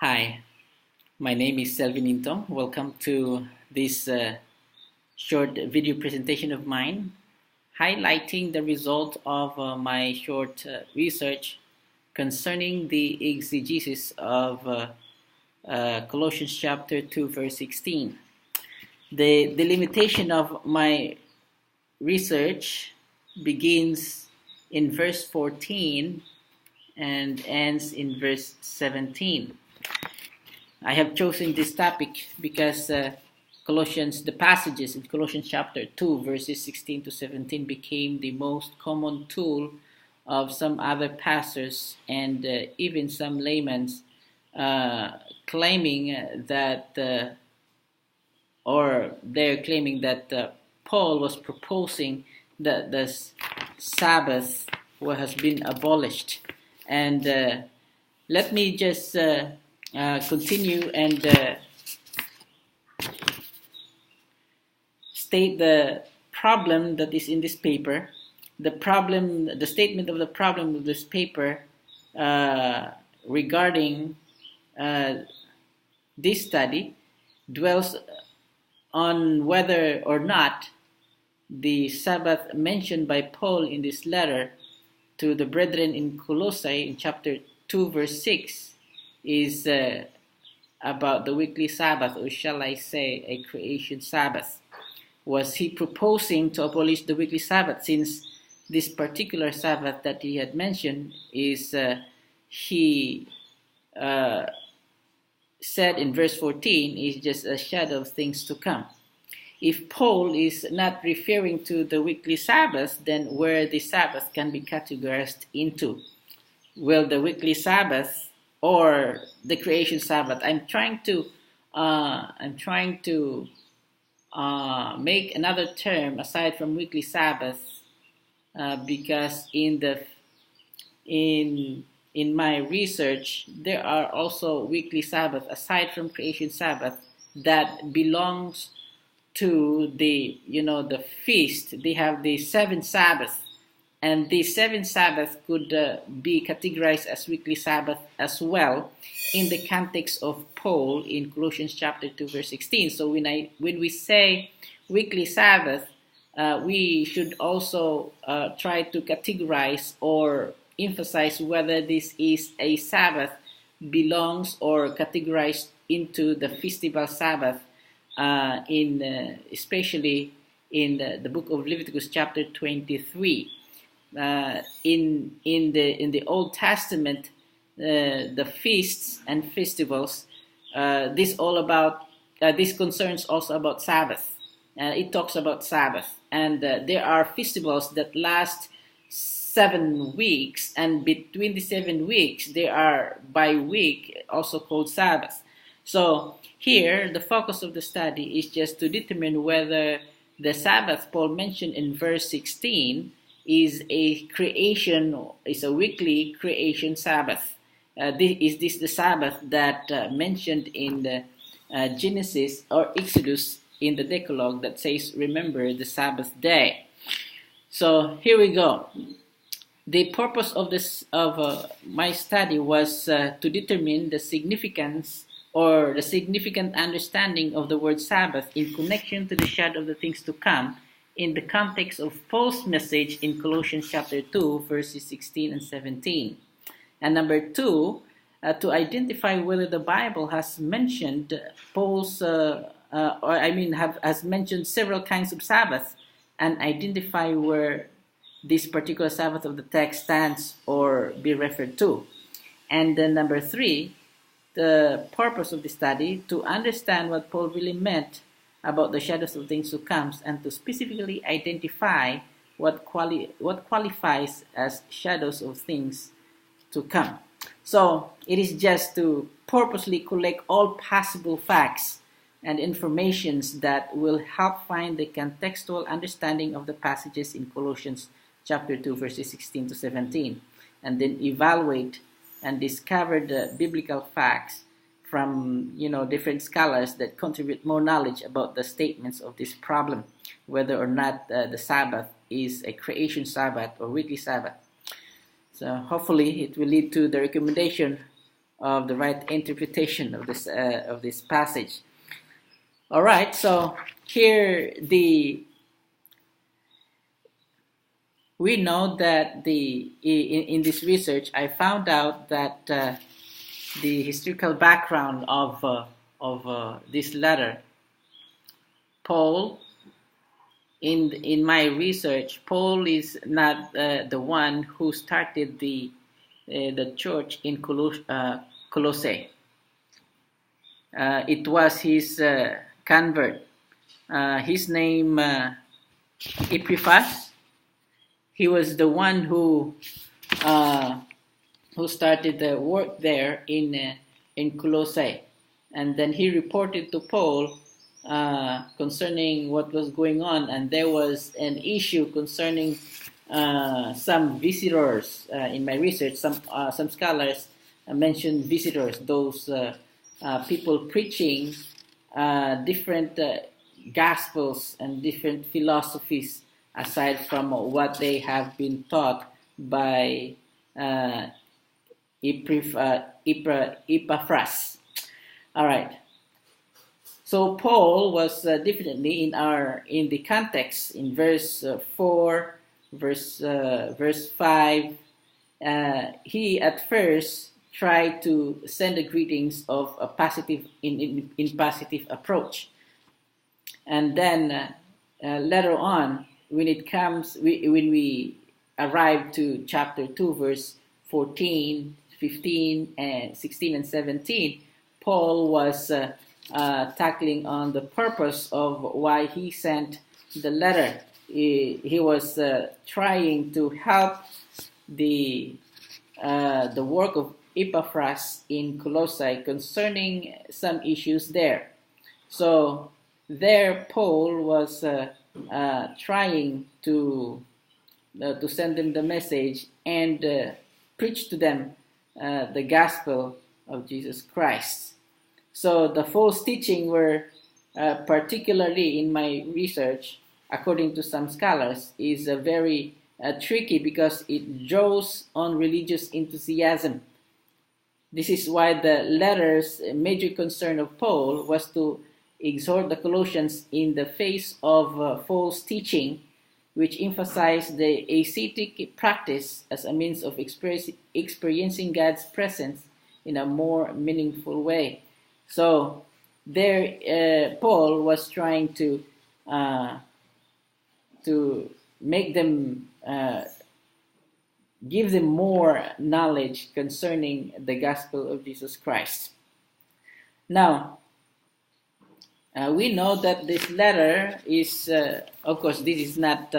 Hi, my name is Selvin Intong. Welcome to this short video presentation of mine, highlighting the result of my short research concerning the exegesis of Colossians chapter 2, verse 16. The delimitation of my research begins in verse 14 and ends in verse 17. I have chosen this topic because the passages in Colossians chapter 2, verses 16 to 17 became the most common tool of some other pastors and even some laymen claiming that, they're claiming that Paul was proposing that the Sabbath has been abolished. And let me just continue and state the problem that is in this paper. The statement of the problem of this paper regarding this study dwells on whether or not the Sabbath mentioned by Paul in this letter to the brethren in Colossae in chapter 2, verse 6 is about the weekly Sabbath, or shall I say a creation Sabbath. Was he proposing to abolish the weekly Sabbath, since this particular Sabbath that he had mentioned is he said in verse 14 is just a shadow of things to come. If Paul is not referring to the weekly Sabbath, then where the Sabbath can be categorized into? Well, the weekly Sabbath or the creation Sabbath. I'm trying to make another term aside from weekly Sabbath because in my research there are also weekly Sabbath aside from creation Sabbath that belongs to the feast. They have the 7 Sabbaths, and the 7 Sabbaths could be categorized as weekly Sabbath as well in the context of Paul in Colossians chapter 2, verse 16. So when we say weekly Sabbath, we should also try to categorize or emphasize whether this is a Sabbath belongs or categorized into the festival Sabbath, especially in the book of Leviticus chapter 23. In the Old Testament, the feasts and festivals, this concerns also about Sabbath. It talks about Sabbath, and there are festivals that last 7 weeks, and between the 7 weeks there are by week also called Sabbath. So here the focus of the study is just to determine whether the Sabbath Paul mentioned in verse 16 is a weekly creation Sabbath. Is this the Sabbath that mentioned in the Genesis or Exodus in the Decalogue that says, remember the Sabbath day? So here we go. The purpose of my study was to determine the significance or the significant understanding of the word Sabbath in connection to the shadow of the things to come in the context of Paul's message in Colossians chapter 2, verses 16 and 17. And number 2, to identify whether the Bible has mentioned has mentioned several kinds of Sabbath, and identify where this particular Sabbath of the text stands or be referred to. And then number 3, the purpose of the study, to understand what Paul really meant about the shadows of things to come, and to specifically identify what qualifies as shadows of things to come. So it is just to purposely collect all possible facts and informations that will help find the contextual understanding of the passages in Colossians chapter 2, verses 16 to 17, and then evaluate and discover the biblical facts from different scholars that contribute more knowledge about the statements of this problem, whether or not the Sabbath is a creation Sabbath or weekly Sabbath. So hopefully it will lead to the recommendation of the right interpretation of this passage. All right, so here we know that in this research I found out that the historical background of this letter. Paul, in my research, Paul is not the one who started the church in Colossae. It was his convert. His name Epaphras. He was the one who started the work there in Colossae, and then he reported to Paul concerning what was going on, and there was an issue concerning some visitors. In my research, some scholars mentioned visitors, those people preaching different gospels and different philosophies aside from what they have been taught by Epaphras. All right. So Paul was definitely in the context in verse 4, verse 5. He at first tried to send the greetings of a positive in positive approach, and then later on, when we arrive to chapter 2, verse 14, 15, and 16 and 17, Paul was tackling on the purpose of why he sent the letter. He was trying to help the work of Epaphras in Colossae concerning some issues there. So there Paul was trying to send them the message and preach to them the gospel of Jesus Christ. So the false teaching were particularly in my research, according to some scholars, is very tricky because it draws on religious enthusiasm. This is why the letter's major concern of Paul was to exhort the Colossians in the face of false teaching, which emphasized the ascetic practice as a means of experiencing God's presence in a more meaningful way. So there, Paul was trying to make them, give them more knowledge concerning the gospel of Jesus Christ. Now, we know that this letter is, of course, this is not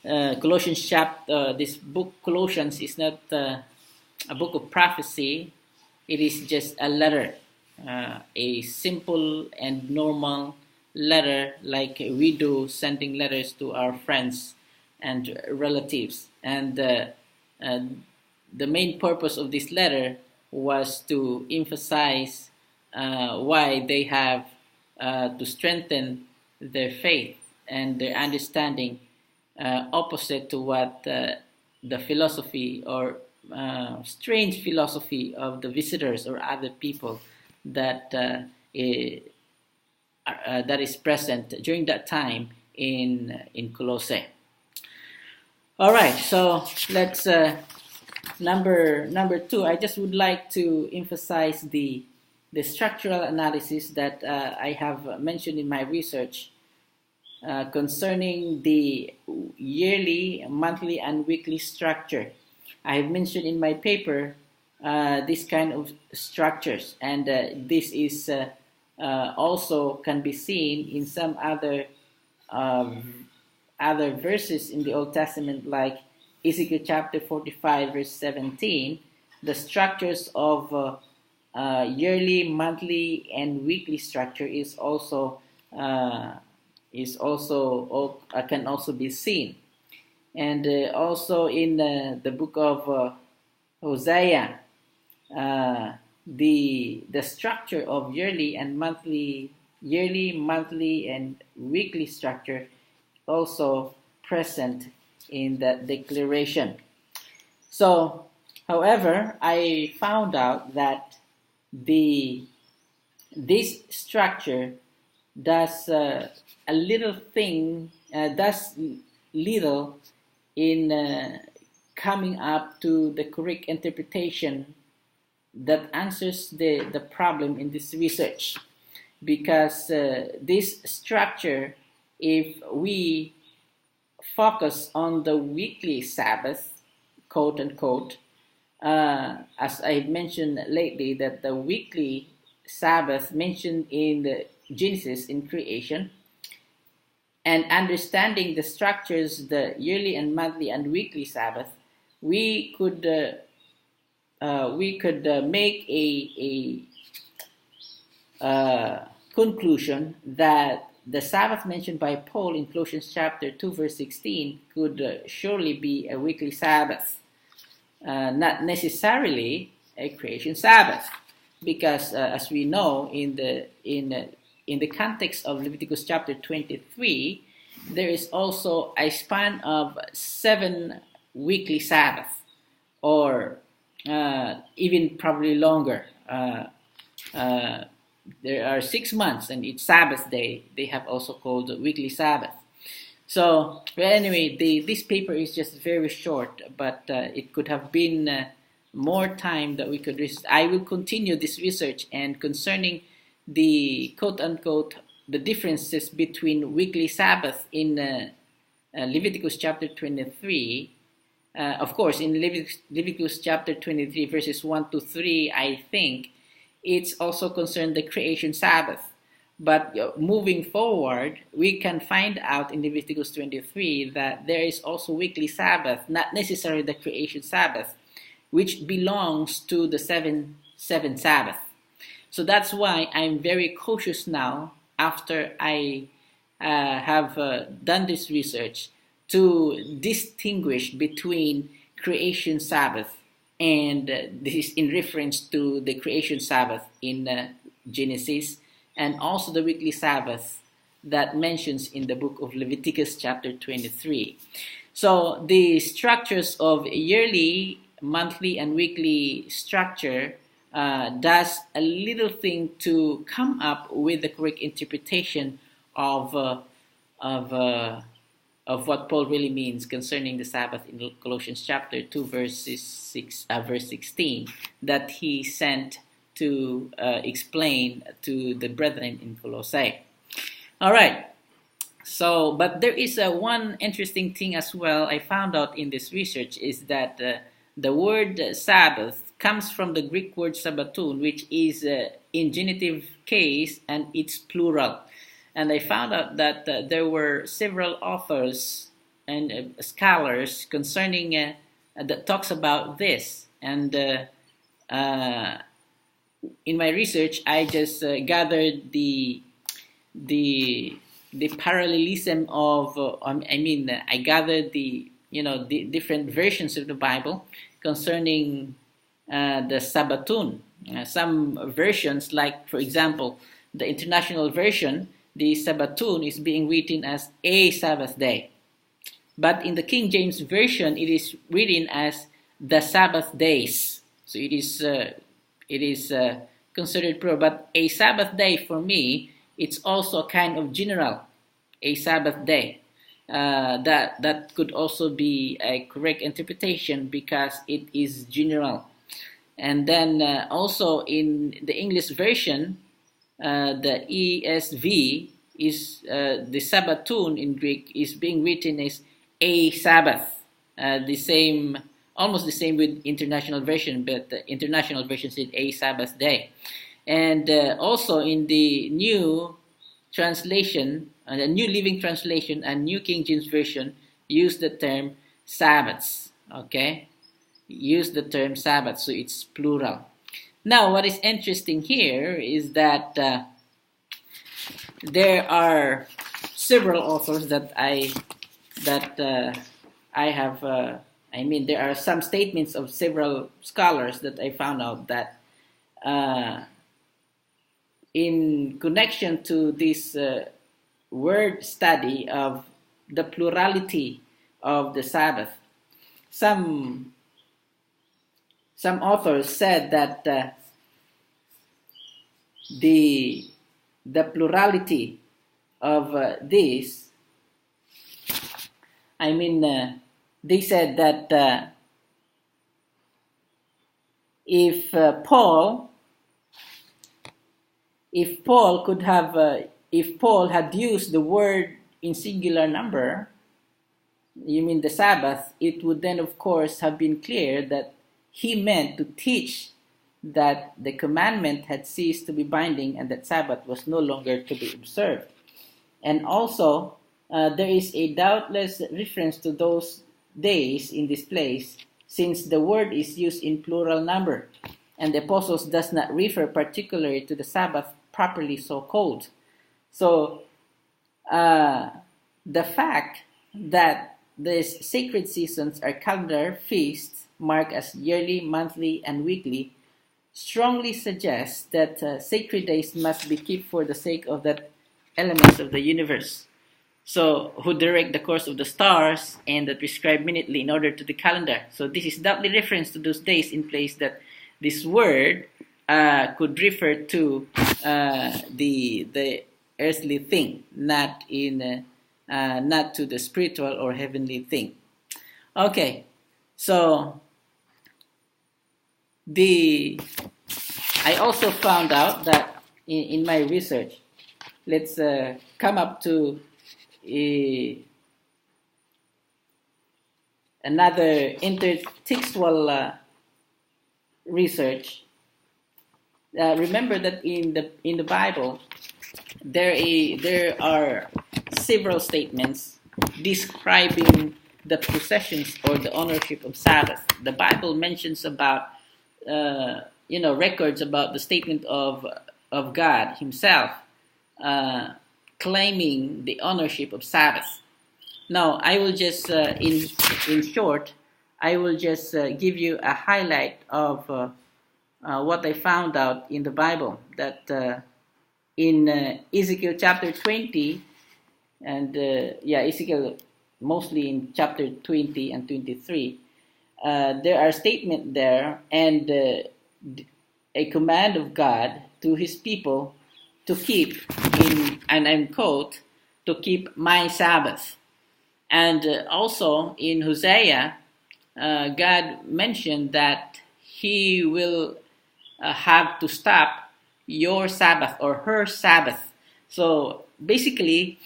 Colossians chapter. This book Colossians is not a book of prophecy. It is just a letter, a simple and normal letter, like we do, sending letters to our friends and relatives. And the main purpose of this letter was to emphasize why they have to strengthen their faith and their understanding, opposite to what the philosophy or strange philosophy of the visitors or other people that is present during that time in Colossae. All right, so let's number 2. I just would like to emphasize the structural analysis that I have mentioned in my research concerning the yearly, monthly, and weekly structure. I have mentioned in my paper this kind of structures, and this is also can be seen in some other verses in the Old Testament, like Ezekiel chapter 45, verse 17. The structures of yearly, monthly, and weekly structure can also be seen, and also in the book of Hosea, the structure of yearly, monthly, and weekly structure also present in that declaration. So However, I found out that this structure does a little thing, does little in coming up to the correct interpretation that answers the problem in this research. Because this structure, if we focus on the weekly Sabbath, quote unquote, as I've mentioned lately, that the weekly Sabbath mentioned in the Genesis in creation, and understanding the structures, the yearly and monthly and weekly Sabbath, we could make a conclusion that the Sabbath mentioned by Paul in Colossians chapter 2 verse 16 could surely be a weekly Sabbath, not necessarily a creation Sabbath, because as we know in the context of Leviticus chapter 23, there is also a span of 7 weekly Sabbath, or even probably longer. There are 6 months, and each Sabbath day they have also called the weekly Sabbath. So, well, anyway, this paper is just very short, but it could have been more time that we could. I will continue this research, and concerning the quote-unquote the differences between weekly Sabbath in Leviticus chapter 23. Of course, in Leviticus chapter 23 verses 1 to 3, I think it's also concerned the creation Sabbath. But moving forward, we can find out in Leviticus 23 that there is also weekly Sabbath, not necessarily the creation Sabbath, which belongs to the seven Sabbath. So that's why I'm very cautious now, after I have done this research, to distinguish between creation Sabbath and this in reference to the creation Sabbath in Genesis, and also the weekly Sabbath that mentions in the book of Leviticus chapter 23. So the structures of yearly, monthly, and weekly structure does a little thing to come up with the correct interpretation of what Paul really means concerning the Sabbath in Colossians chapter 2 verse 16 that he sent to explain to the brethren in Colossae. All right. So, but there is one interesting thing as well I found out in this research, is that the word Sabbath comes from the Greek word Sabbaton, which is in genitive case, and it's plural. And I found out that there were several authors and scholars concerning that talks about this. And in my research, I just gathered the parallelism of. I gathered the different versions of the Bible concerning the Sabbaton. Some versions, like for example, the International Version, the Sabbaton is being written as a Sabbath day. But in the King James Version, it is written as the Sabbath days. So it is considered plural. But a Sabbath day, for me, it's also a kind of general, a Sabbath day. That could also be a correct interpretation because it is general. And then also in the English version, the ESV is the Sabbaton in Greek is being written as a Sabbath. Almost the same with International Version, but the International Version said a Sabbath day. And also in the New Translation, the New Living Translation and New King James Version use the term Sabbaths. Okay, use the term Sabbath, so it's plural. Now, what is interesting here is that there are several authors that I have. There are some statements of several scholars that I found out that in connection to this word study of the plurality of the Sabbath, some some authors said that the plurality of this, they said that if Paul had used the word in singular number, you mean the Sabbath, it would then of course have been clear that he meant to teach that the commandment had ceased to be binding and that Sabbath was no longer to be observed. And also, there is a doubtless reference to those days in this place, since the word is used in plural number, and the apostles does not refer particularly to the Sabbath properly so called. So, the fact that these sacred seasons are calendar feasts marked as yearly, monthly, and weekly strongly suggests that sacred days must be kept for the sake of that elements of the universe. So, who direct the course of the stars and that prescribe minutely in order to the calendar. So, this is doubly reference to those days in place that this word could refer to the earthly thing, not to the spiritual or heavenly thing. Okay, so I also found out that in my research, let's come up to another intertextual research. Remember that in the Bible, there are several statements describing the possessions or the ownership of Sabbath. The Bible mentions about records about the statement of God Himself claiming the ownership of Sabbath. Now, I will just in short, I will just give you a highlight of what I found out in the Bible, that in Ezekiel chapter 20, and Ezekiel mostly in chapter 20 and 23, there are statements there and a command of God to His people to keep, and I'm quote, to keep my Sabbath. And also in Hosea, God mentioned that He will have to stop your Sabbath or her Sabbath. So basically,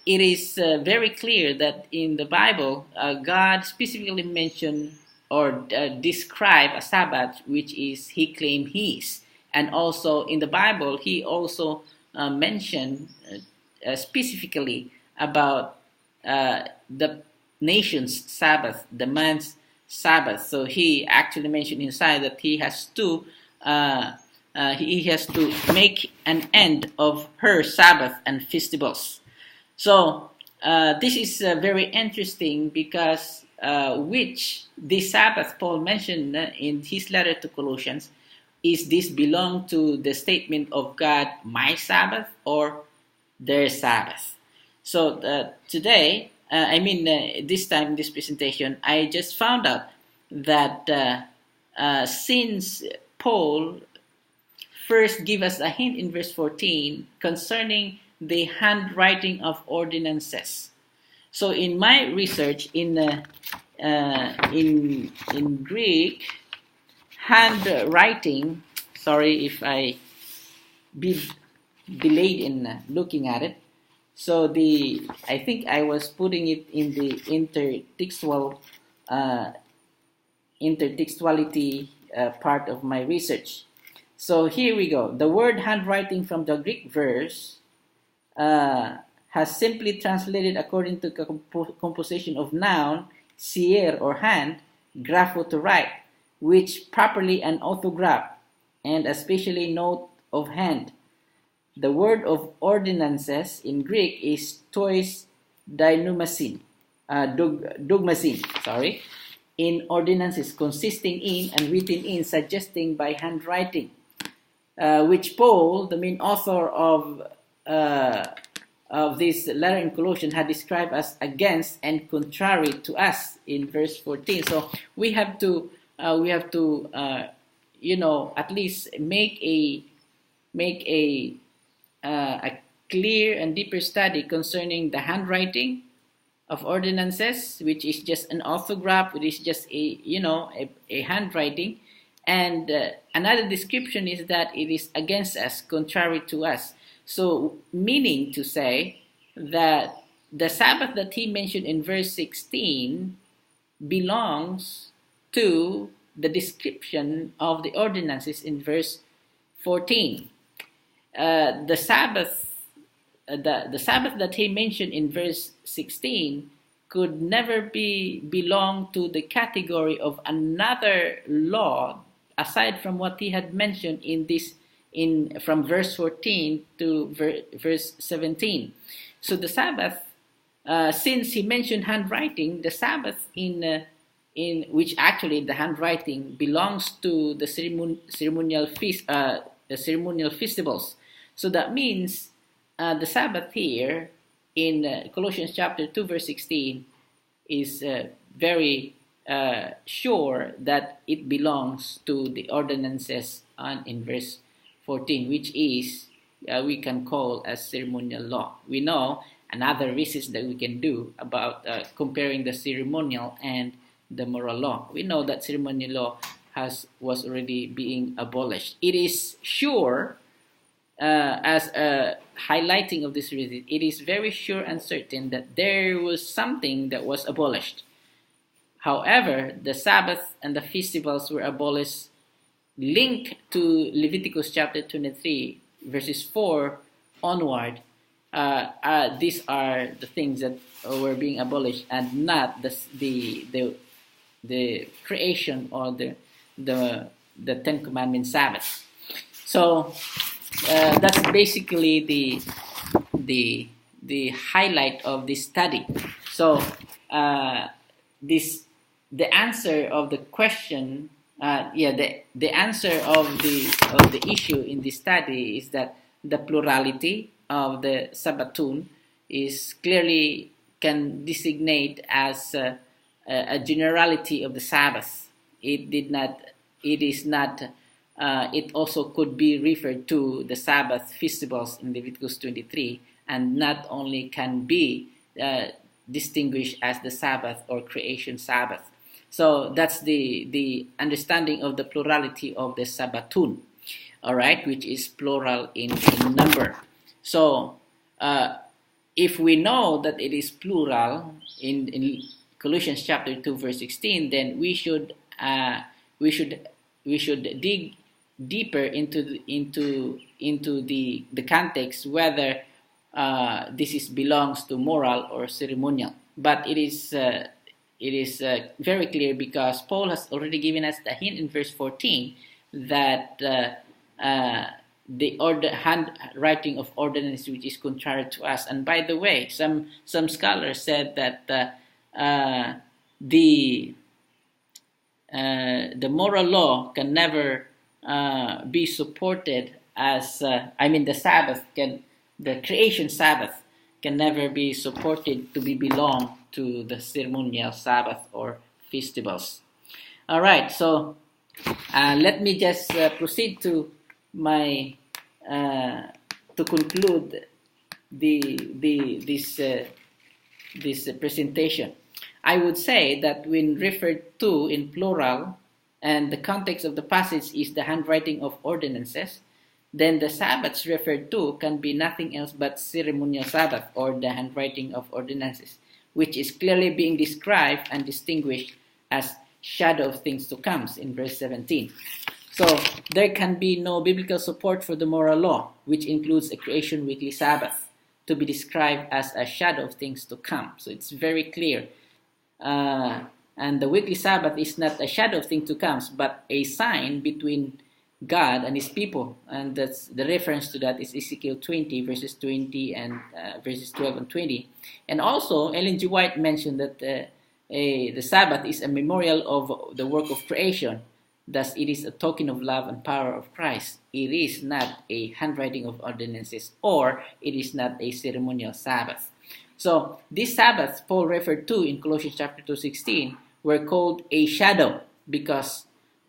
it is very clear that in the Bible, God specifically mentioned or describe a Sabbath which is He claimed His. And also in the Bible, He also mentioned specifically about the nation's Sabbath, the man's Sabbath. So He actually mentioned inside that He has to make an end of her Sabbath and festivals. So this is very interesting because which the Sabbath Paul mentioned in his letter to Colossians, is this belong to the statement of God, my Sabbath, or their Sabbath? So today, this time in this presentation, I just found out that since Paul first gave us a hint in verse 14 concerning the handwriting of ordinances. So in my research in Greek, handwriting, sorry if I be delayed in looking at it. So I think I was putting it in the intertextuality part of my research. So here we go. The word handwriting from the Greek verse has simply translated according to composition of noun, sier or hand, grapho to write, which properly an autograph, and especially note of hand. The word of ordinances in Greek is tois dogmasin, in ordinances consisting in and written in, suggesting by handwriting, which Paul, the main author of this letter in Colossians, had described as against and contrary to us in verse 14. So we have to we have to, at least make a clear and deeper study concerning the handwriting of ordinances, which is just an orthograph, which is just a handwriting. And another description is that it is against us, contrary to us. So, meaning to say that the Sabbath that he mentioned in verse 16 belongs to the description of the ordinances in verse 14. The Sabbath that he mentioned in verse 16 could never belong to the category of another law aside from what he had mentioned from verse 14 to verse 17. So the Sabbath, since he mentioned handwriting, the Sabbath in which actually the handwriting belongs to the ceremonial festivals. So that means the Sabbath here in Colossians chapter 2 verse 16 is very sure that it belongs to the ordinances in verse 14, which is we can call as ceremonial law. We know another research that we can do about comparing the ceremonial and the moral law. We know that ceremonial law was already being abolished. It is sure, as a highlighting of this reason, it is very sure and certain that there was something that was abolished. However, the Sabbath and the festivals were abolished, linked to Leviticus chapter 23, verses 4 onward. These are the things that were being abolished, and not the creation or the Ten Commandments Sabbath. So that's basically the highlight of this study. So the answer of the question, the answer of the issue in this study is that the plurality of the Sabbatun is clearly can designate as a generality of the Sabbath. It also could be referred to the Sabbath festivals in Leviticus 23, and not only can be distinguished as the Sabbath or creation Sabbath. So that's the understanding of the plurality of the Sabbatun, all right, which is plural in number. So if we know that it is plural in Colossians chapter 2 verse 16, then we should dig deeper into the context whether this belongs to moral or ceremonial. But it is very clear, because Paul has already given us the hint in verse 14 that the handwriting of ordinance which is contrary to us. And by the way, some scholars said that the moral law can never be supported as the creation Sabbath can never be supported to belong to the ceremonial Sabbath or festivals. All right, so let me just proceed to my to conclude this presentation. I would say that when referred to in plural, and the context of the passage is the handwriting of ordinances, then the Sabbaths referred to can be nothing else but ceremonial Sabbath or the handwriting of ordinances, which is clearly being described and distinguished as shadow of things to come in verse 17. So there can be no biblical support for the moral law, which includes a creation weekly Sabbath, to be described as a shadow of things to come. So it's very clear. And the weekly Sabbath is not a shadow of things to come, but a sign between God and his people. And that's the reference to that is Ezekiel 20 verses 20 and verses 12 and 20. And also Ellen G. White mentioned that the Sabbath is a memorial of the work of creation. Thus it is a token of love and power of Christ. It is not a handwriting of ordinances, or it is not a ceremonial Sabbath. So these Sabbaths Paul referred to in Colossians chapter 2:16 were called a shadow, because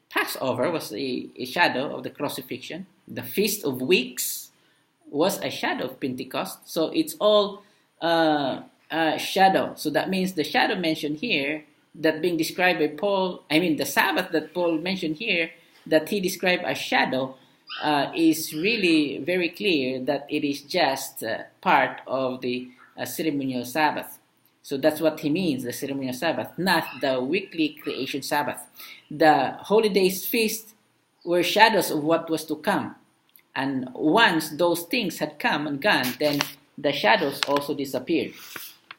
Passover was a shadow of the crucifixion. The Feast of Weeks was a shadow of Pentecost. So it's all shadow. So that means the shadow mentioned here that being described by Paul, the Sabbath that Paul mentioned here that he described as shadow is really very clear that it is just part of the ceremonial Sabbath. So that's what he means, the ceremonial Sabbath, not the weekly creation Sabbath. The holy days feast were shadows of what was to come. And once those things had come and gone, then the shadows also disappeared.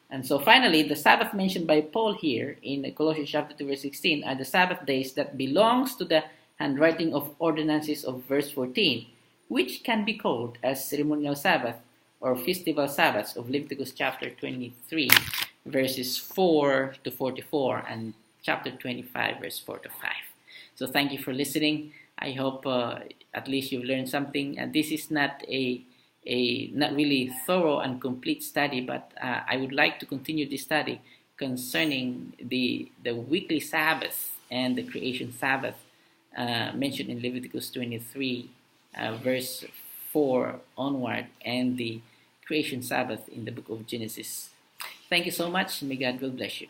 And so finally, the Sabbath mentioned by Paul here in Colossians chapter 2, verse 16 are the Sabbath days that belongs to the handwriting of ordinances of verse 14, which can be called as ceremonial Sabbath or festival Sabbaths of Leviticus chapter 23, verses 4 to 44, and chapter 25, verse 4 to 5. So thank you for listening. I hope at least you've learned something. And this is not a not really thorough and complete study, but I would like to continue this study concerning the weekly Sabbath and the creation Sabbath mentioned in Leviticus 23, verse 4 onward, and the creation Sabbath in the book of Genesis. Thank you so much. May God will bless you.